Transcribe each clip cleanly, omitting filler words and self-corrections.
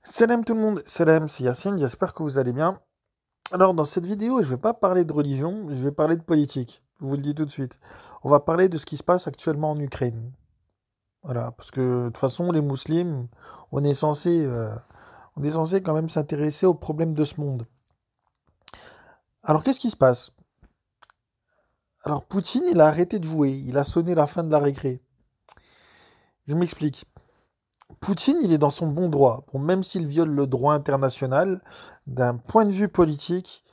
Salam tout le monde, salam, c'est Yacine, j'espère que vous allez bien. Alors dans cette vidéo, je ne vais pas parler de religion, je vais parler de politique. Je vous le dis tout de suite. On va parler de ce qui se passe actuellement en Ukraine. Voilà, parce que de toute façon, les musulmans, on est censé, euh, on est censé quand même s'intéresser aux problèmes de ce monde. Alors qu'est-ce qui se passe? Alors Poutine, il a arrêté de jouer, il a sonné la fin de la récré. Je m'explique. Poutine, il est dans son bon droit. Bon, même s'il viole le droit international, d'un point de vue politique,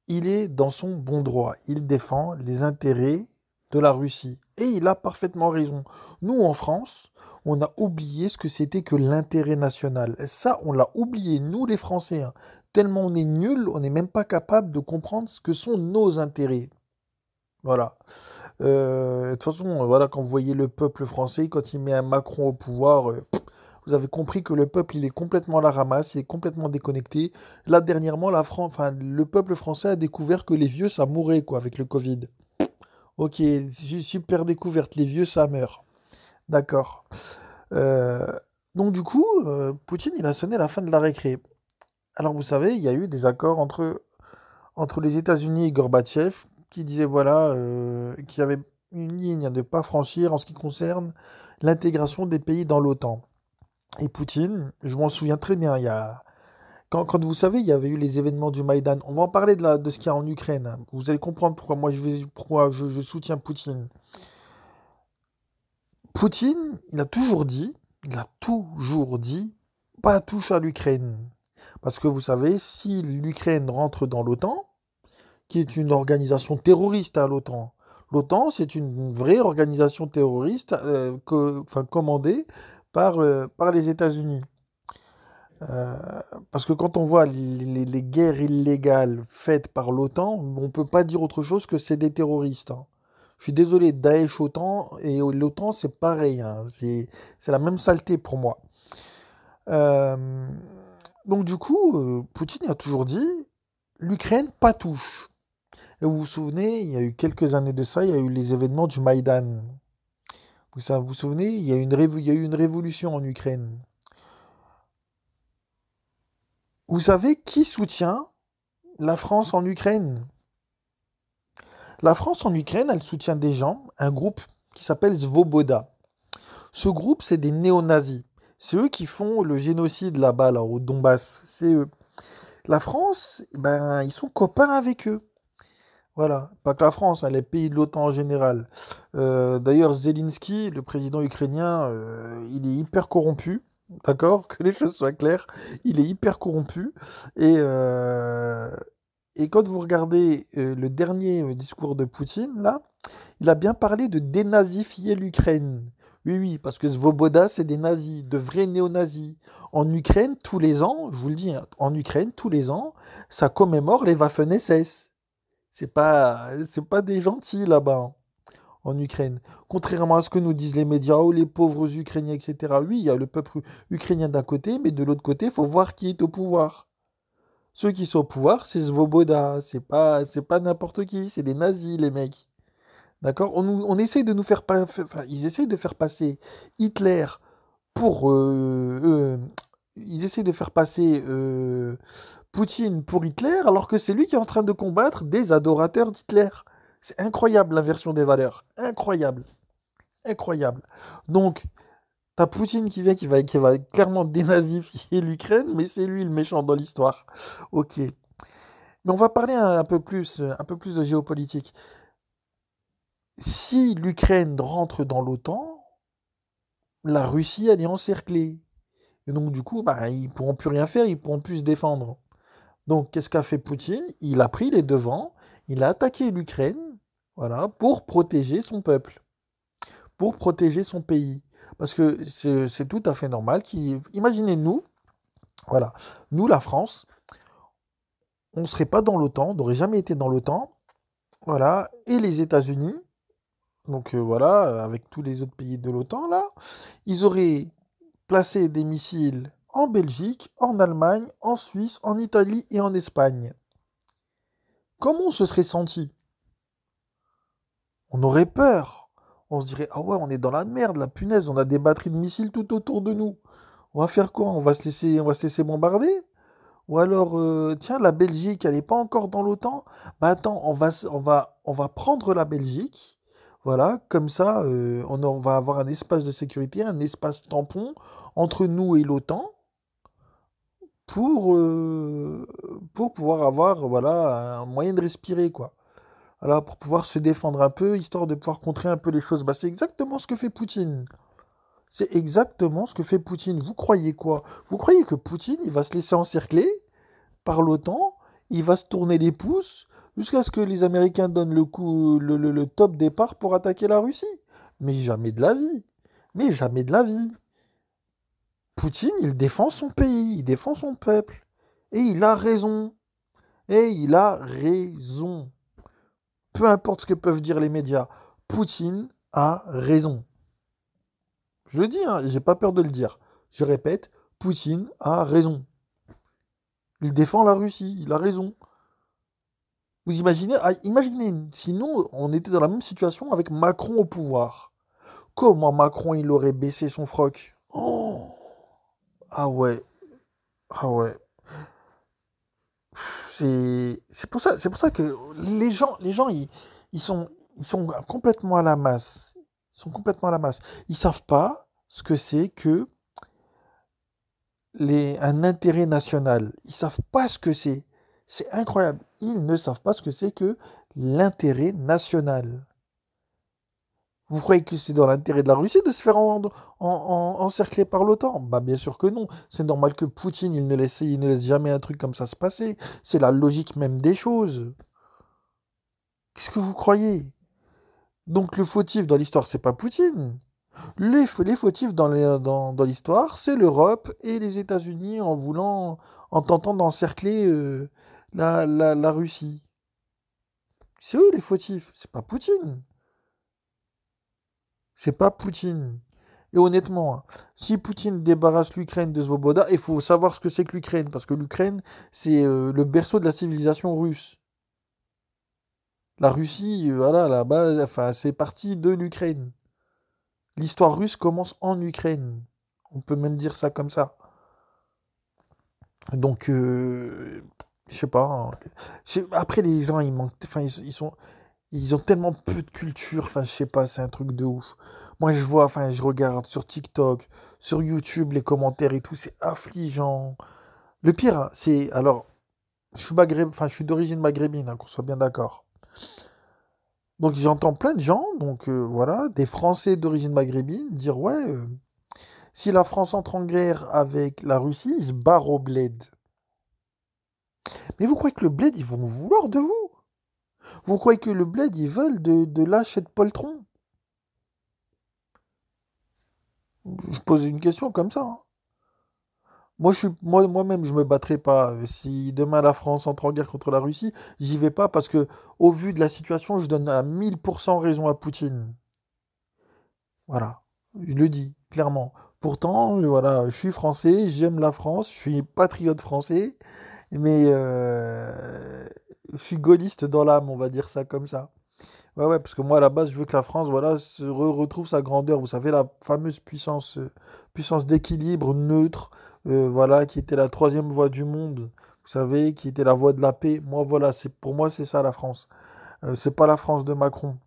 il est dans son bon droit. Il défend les intérêts de la Russie. Et il a parfaitement raison. Nous, en France, on a oublié ce que c'était que l'intérêt national. Et ça, on l'a oublié, nous les Français, hein. Tellement on est nuls, on n'est même pas capable de comprendre ce que sont nos intérêts. Voilà. De toute façon, voilà, quand vous voyez le peuple français, quand il met un Macron au pouvoir, vous avez compris que le peuple, il est complètement à la ramasse, il est complètement déconnecté. Là, dernièrement, enfin, le peuple français a découvert que les vieux, ça mourait, quoi, avec le Covid. Ok, super découverte, les vieux, ça meurt. D'accord. Euh, donc, du coup, Poutine, il a sonné la fin de la récré. Alors, vous savez, il y a eu des accords entre les États-Unis et Gorbatchev qui disaient, voilà, qu'il y avait une ligne à ne pas franchir en ce qui concerne l'intégration des pays dans l'OTAN. Et Poutine, je m'en souviens très bien, quand vous savez, il y avait eu les événements du Maïdan, on va en parler de ce qu'il y a en Ukraine, hein. Vous allez comprendre pourquoi je soutiens Poutine. Poutine, il a toujours dit, pas touche à l'Ukraine. Parce que vous savez, si l'Ukraine rentre dans l'OTAN, qui est une organisation terroriste à l'OTAN, l'OTAN, c'est une vraie organisation terroriste enfin, commandée par les États-Unis. Euh, Parce que quand on voit les guerres illégales faites par l'OTAN, on ne peut pas dire autre chose que c'est des terroristes, hein. Je suis désolé, Daesh OTAN et l'OTAN, c'est pareil, hein. C'est la même saleté pour moi. Euh, donc du coup, Poutine a toujours dit, l'Ukraine, pas touche. Et vous vous souvenez, il y a eu quelques années de ça, il y a eu les événements du Maïdan. Vous vous souvenez, il y a eu une révolution en Ukraine. Vous savez qui soutient la France en Ukraine? La France en Ukraine, elle soutient des gens, un groupe qui s'appelle Svoboda. Ce groupe, c'est des néo-nazis. C'est eux qui font le génocide là-bas, là, au Donbass. C'est eux. La France, ben, ils sont copains avec eux. Voilà. Pas que la France, hein, les pays de l'OTAN en général. D'ailleurs, Zelensky, le président ukrainien, il est hyper corrompu. D'accord? Que les choses soient claires. Il est hyper corrompu. Et, euh, et quand vous regardez le dernier discours de Poutine, là, il a bien parlé de dénazifier l'Ukraine. Oui, oui, parce que Svoboda, c'est des nazis, de vrais néo-nazis. En Ukraine, tous les ans, je vous le dis, hein, en Ukraine, tous les ans, ça commémore les Waffen-SS. C'est pas des gentils là-bas, hein, en Ukraine. Contrairement à ce que nous disent les médias, oh les pauvres Ukrainiens, etc. Oui, il y a le peuple ukrainien d'un côté, mais de l'autre côté, il faut voir qui est au pouvoir. Ceux qui sont au pouvoir, c'est Svoboda, c'est pas n'importe qui, c'est des nazis, les mecs. D'accord? On essaye de nous faire enfin, ils essayent de faire passer Hitler pour ils essayent de faire passer Poutine pour Hitler alors que c'est lui qui est en train de combattre des adorateurs d'Hitler. C'est incroyable l'inversion des valeurs. Incroyable. Incroyable. Donc, t'as Poutine qui va clairement dénazifier l'Ukraine, mais c'est lui le méchant dans l'histoire. Ok. Mais on va parler un peu plus de géopolitique. Si l'Ukraine rentre dans l'OTAN, la Russie, elle est encerclée. Et donc, du coup, bah, ils pourront plus rien faire, ils pourront plus se défendre. Donc, qu'est-ce qu'a fait Poutine? Il a pris les devants, il a attaqué l'Ukraine, voilà, pour protéger son peuple, pour protéger son pays. Parce que c'est tout à fait normal. Imaginez-nous, voilà, nous, la France, on ne serait pas dans l'OTAN, on n'aurait jamais été dans l'OTAN, voilà, et les États-Unis, donc voilà, avec tous les autres pays de l'OTAN, là, ils auraient placé des missiles en Belgique, en Allemagne, en Suisse, en Italie et en Espagne. Comment on se serait senti? On aurait peur. On se dirait, ah ouais, on est dans la merde, la punaise, on a des batteries de missiles tout autour de nous. On va faire quoi? On va se laisser bombarder? Ou alors, tiens, la Belgique, elle n'est pas encore dans l'OTAN? Bah attends, on va prendre la Belgique. Voilà, comme ça, on va avoir un espace de sécurité, un espace tampon entre nous et l'OTAN pour, euh, pour pouvoir avoir voilà, un moyen de respirer, quoi. Voilà, pour pouvoir se défendre un peu, histoire de pouvoir contrer un peu les choses. Bah, c'est exactement ce que fait Poutine. C'est exactement ce que fait Poutine. Vous croyez quoi? Vous croyez que Poutine, il va se laisser encercler par l'OTAN, il va se tourner les pouces jusqu'à ce que les Américains donnent le coup, le top départ pour attaquer la Russie? Mais jamais de la vie. Mais jamais de la vie. Poutine, il défend son pays, il défend son peuple. Et il a raison. Et il a raison. Peu importe ce que peuvent dire les médias, Poutine a raison. Je le dis, hein, j'ai pas peur de le dire. Je répète, Poutine a raison. Il défend la Russie, il a raison. Vous imaginez, imaginez, sinon on était dans la même situation avec Macron au pouvoir. Comment Macron il aurait baissé son froc? Oh, ah ouais, ah ouais. C'est pour ça que les gens ils sont complètement à la masse. Ils sont complètement à la masse. Ils savent pas ce que c'est que un intérêt national. Ils savent pas ce que c'est. C'est incroyable. Ils ne savent pas ce que c'est que l'intérêt national. Vous croyez que c'est dans l'intérêt de la Russie de se faire encercler par l'OTAN? Bah bien sûr que non. C'est normal que Poutine il ne laisse jamais un truc comme ça se passer. C'est la logique même des choses. Qu'est-ce que vous croyez? Donc le fautif dans l'histoire, c'est pas Poutine. Les fautifs dans l'histoire, c'est l'Europe et les États-Unis en tentant d'encercler la Russie. C'est eux les fautifs, c'est pas Poutine. C'est pas Poutine. Et honnêtement, hein, si Poutine débarrasse l'Ukraine de Svoboda, il faut savoir ce que c'est que l'Ukraine, parce que l'Ukraine, c'est le berceau de la civilisation russe. La Russie, voilà, là-bas, enfin, c'est parti de l'Ukraine. L'histoire russe commence en Ukraine. On peut même dire ça comme ça. Donc, je sais pas, hein. Après, les gens, ils manquent, enfin, ils ont tellement peu de culture. Enfin, je sais pas, c'est un truc de ouf. Moi, je vois, enfin, je regarde sur TikTok, sur YouTube, les commentaires et tout, c'est affligeant. Le pire, hein, c'est, alors, je suis d'origine maghrébine, hein, qu'on soit bien d'accord. Donc, j'entends plein de gens, donc voilà, des Français d'origine maghrébine, dire ouais, si la France entre en guerre avec la Russie, ils se barrent au bled. Mais vous croyez que le bled, ils vont vouloir de vous? Vous croyez que le bled, ils veulent de lâches et de poltrons? Je pose une question comme ça, hein. Moi-même, je me battrai pas. Si demain la France entre en guerre contre la Russie, j'y vais pas parce que, au vu de la situation, je donne à 1000% raison à Poutine. Voilà. Je le dis, clairement. Pourtant, voilà, je suis français, j'aime la France, je suis patriote français, mais je suis gaulliste dans l'âme, on va dire ça comme ça. Ouais, ouais, parce que moi, à la base, je veux que la France, voilà, retrouve sa grandeur. Vous savez, la fameuse puissance d'équilibre neutre, voilà, qui était la troisième voie du monde. Vous savez, qui était la voie de la paix. Moi, voilà, pour moi, c'est ça la France. C'est pas la France de Macron.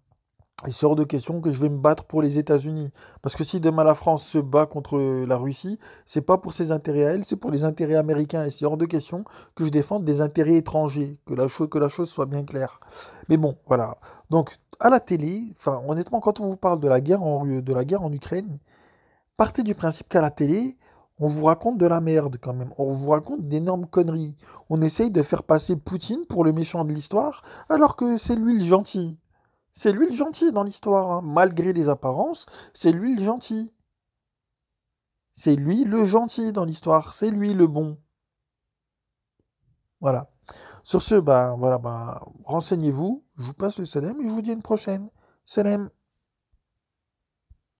Il sort de question que je vais me battre pour les États-Unis. Parce que si demain la France se bat contre la Russie, c'est pas pour ses intérêts à elle, c'est pour les intérêts américains. Et c'est hors de question que je défende des intérêts étrangers. Que la chose soit bien claire. Mais bon, voilà. Donc, à la télé, enfin, honnêtement, quand on vous parle de la guerre en Ukraine, partez du principe qu'à la télé, on vous raconte de la merde quand même. On vous raconte d'énormes conneries. On essaye de faire passer Poutine pour le méchant de l'histoire, alors que c'est lui le gentil. C'est lui le gentil dans l'histoire, hein. Malgré les apparences, c'est lui le gentil. C'est lui le gentil dans l'histoire. C'est lui le bon. Voilà. Sur ce, bah, voilà, bah, renseignez-vous. Je vous passe le salam et je vous dis à une prochaine. Salam.